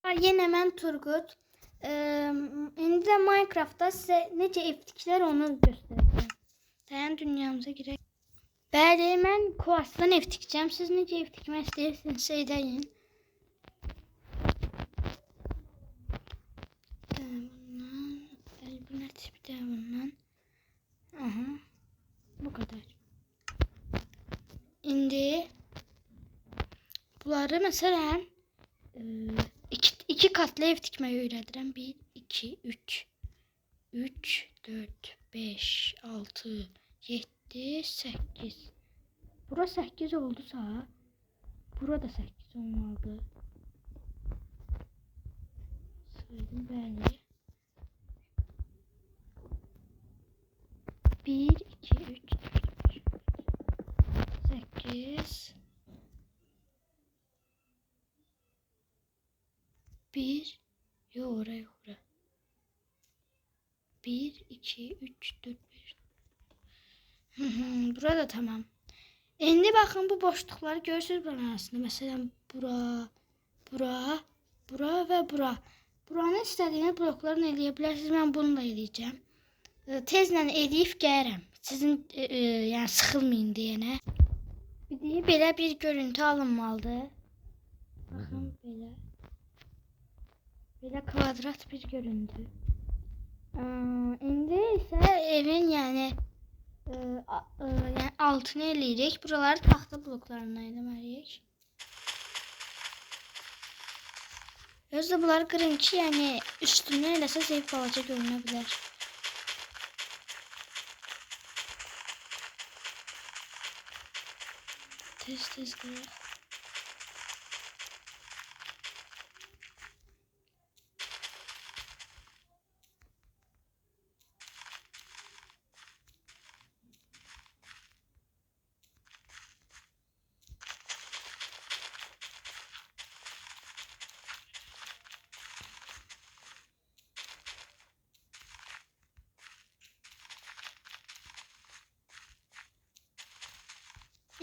Yine mən Turgut. İndi də Minecraftda sizə necə ev tikilər onu göstərəcəm. Dayan dünyamıza girək. Bəli, mən Quas'dan ev tikəcəm. Siz necə ev tikmək istəyirsiniz, edəyin. Bu nə tipdə bundan? Aha. Bu kadar. İndi bunları məsələn iki katlı ev tikmeyi öğrendirəm. 1, 2, 3, 4, 5, 6, 7, 8. Bura 8 oldusa, bura da 8 olmalı. Saydım bəli. 1, 2, 3, 4, 5, 8. 1, yok oraya. 1, 2, 3, 4, 5. Burada tamam. Şimdi bakın bu boşlukları görürsünüz buranın arasında. Mesela bura ve bura. Buranın istediğiniz bloklarını eləyə Ben bunu da eləyəcəm. Tezlə eləyib gəlirəm. Sizin yani sıxılmayın deyənə. Bir de belə bir görüntü alınmalıdır. Bakın belə. Belə kvadrat bir görüntü. İndi isə evin yani altını eləyəcək. Buraları taxta bloklarından eləməliyik. Özdə bunları qırın ki, yəni üstündən eləsəz ev balaca görünə bilər. Tez qıraq.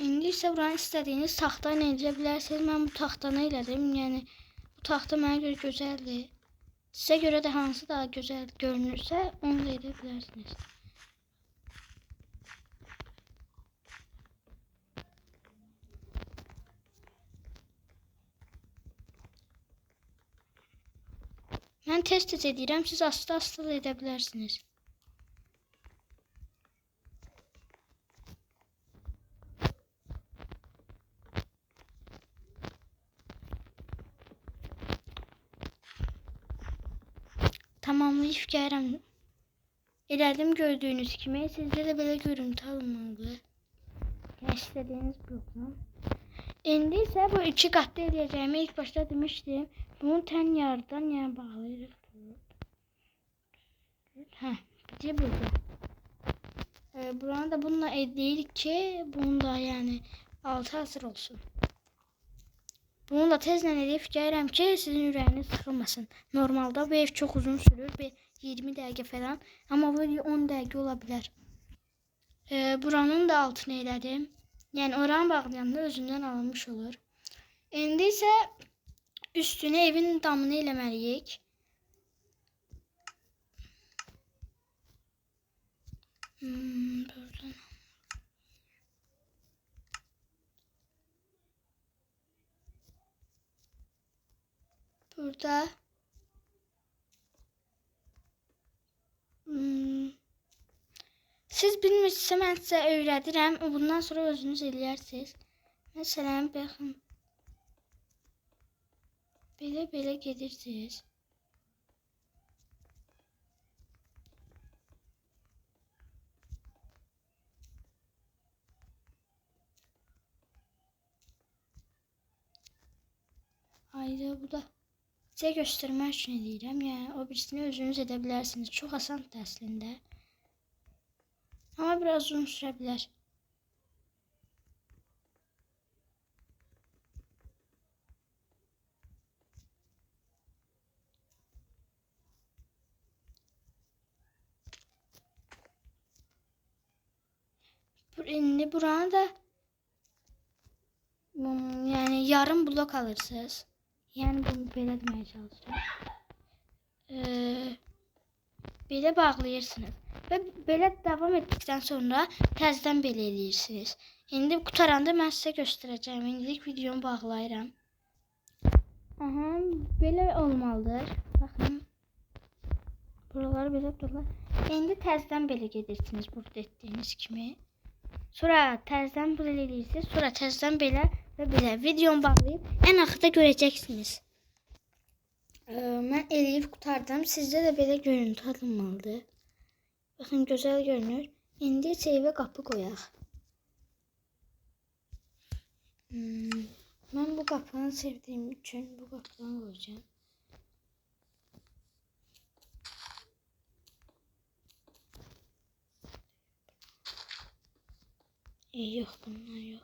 İndi isə buranı istədiyiniz taxta ilə eləyə bilərsiniz. Mən bu taxtanı elədim. Yəni bu taxta mənə görə gözəldir. Sizə görə də hansı daha gözəl görünürsə, onu da edə bilərsiniz. Mən tez edirəm, siz asta da edə bilərsiniz. Tamamlayıb gəlirəm. Elədim gördüyünüz kimi. Sizdə də belə görüntü alınmalıdır. Yəni istədiyiniz blokdan. İndi isə bu iki qatlı eləyəcəyimi ilk başta demişdim. Bunu tən yarıdan yəni bağlayırıq. Bir burada. Buranı da bununla edirik ki, bunu da yəni altı hazır olsun. Bunu da tezlə edib gəlirəm ki, sizin ürəyiniz sıxılmasın. Normalda bu ev çox uzun sürür, 20 dəqiqə falan. Amma bu 10 dəqiqə ola bilər. Buranın da altını elədim. Yəni oranı bağlayanda özündən alınmış olur. İndi isə üstünə evin damını eləməliyik. Buradan. Burada siz bilmirsinizsə mən sizə öyrədirəm. Bundan sonra özünüz eləyərsiniz. Məsələn, baxın. Belə gedirsiniz. Ayrı bu da size göstermek için edirəm. Yəni o birisini özünüz edə bilərsiniz. Çox asandır əslində. Ama biraz uzun süre bilər. İndi buranı da yani yarım blok alırsınız. Yəni bunu belə deməyə çalışıram. Belə bağlayırsınız və belə davam etdikdən sonra təzədən belə eləyirsiniz. İndi qutaranda mən sizə göstərəcəm. İndilik videomu bağlayıram. Aha, belə olmalıdır. Baxın. Buraları belə dururlar. İndi təzədən belə gedirsiniz burada etdiyiniz kimi. Sonra təzədən belə eləyirsiniz. Sonra təzədən belə və belə videomu bağlayıb ən axırda görəcəksiniz. Mən eləyib qutardım. Sizdə də belə görüntü alınmalıdır. Baxın, gözəl görünür. İndi isə evə qapı qoyaq. Mən bu qapını sevdiyim üçün bu qapıdan qoyacağım. Yox, bunlar yox.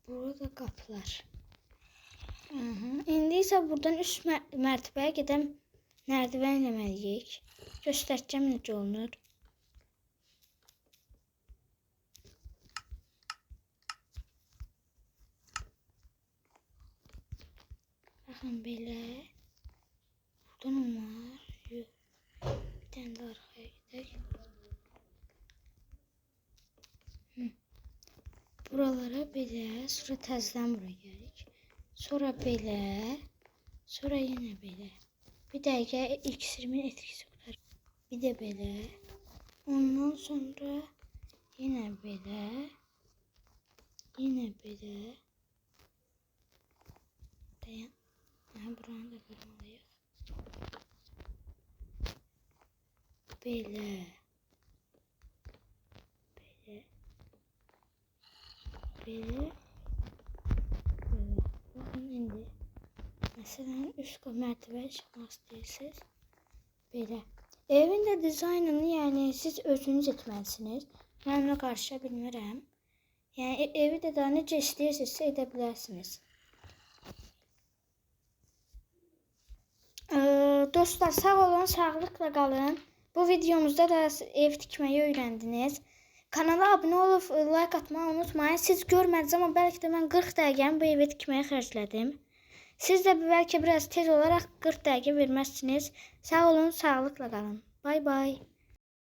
Burada qapılar. İndi isə buradan üst mərtəbəyə gedəm. Mərdivən eləməliyik. Göstərəcəm necə olunur. Baxın belə. Buradan olmaz. Yox. Bir tane də arxaya gedək. Buralara belə, sonra təzədən buraya gəlirik. Sonra belə, sonra yenə belə. Bir dəqiqə iksirimin etkisi qutar. Bir də belə. Ondan sonra yenə belə. Yenə belə. Dayan. Buranı da qırmalıyıq. Belə. Belə. Belə. Baxın indi. Məsələn, üst mərtəbəyə çıxmaq istəyirsiniz. Belə. Evin də dizaynını, yəni siz özünüz etməlisiniz. Mən ona qarışa bilmirəm. Yəni evi də daha necə istəyirsinizsə edə bilərsiniz. Dostlar, sağ olun, sağlıqla qalın. Bu videomuzda da ev tikməyi öyrəndiniz. Kanala abunə olub like atmayı unutmayın. Siz görmədiniz, amma bəlkə də mən 40 dəqiqəmi bu evi tikməyə xərclədim. Siz də bəlkə biraz tez olaraq 40 dəqiqə verməzsiniz. Sağ olun, sağlıqla qalın. Bay bay.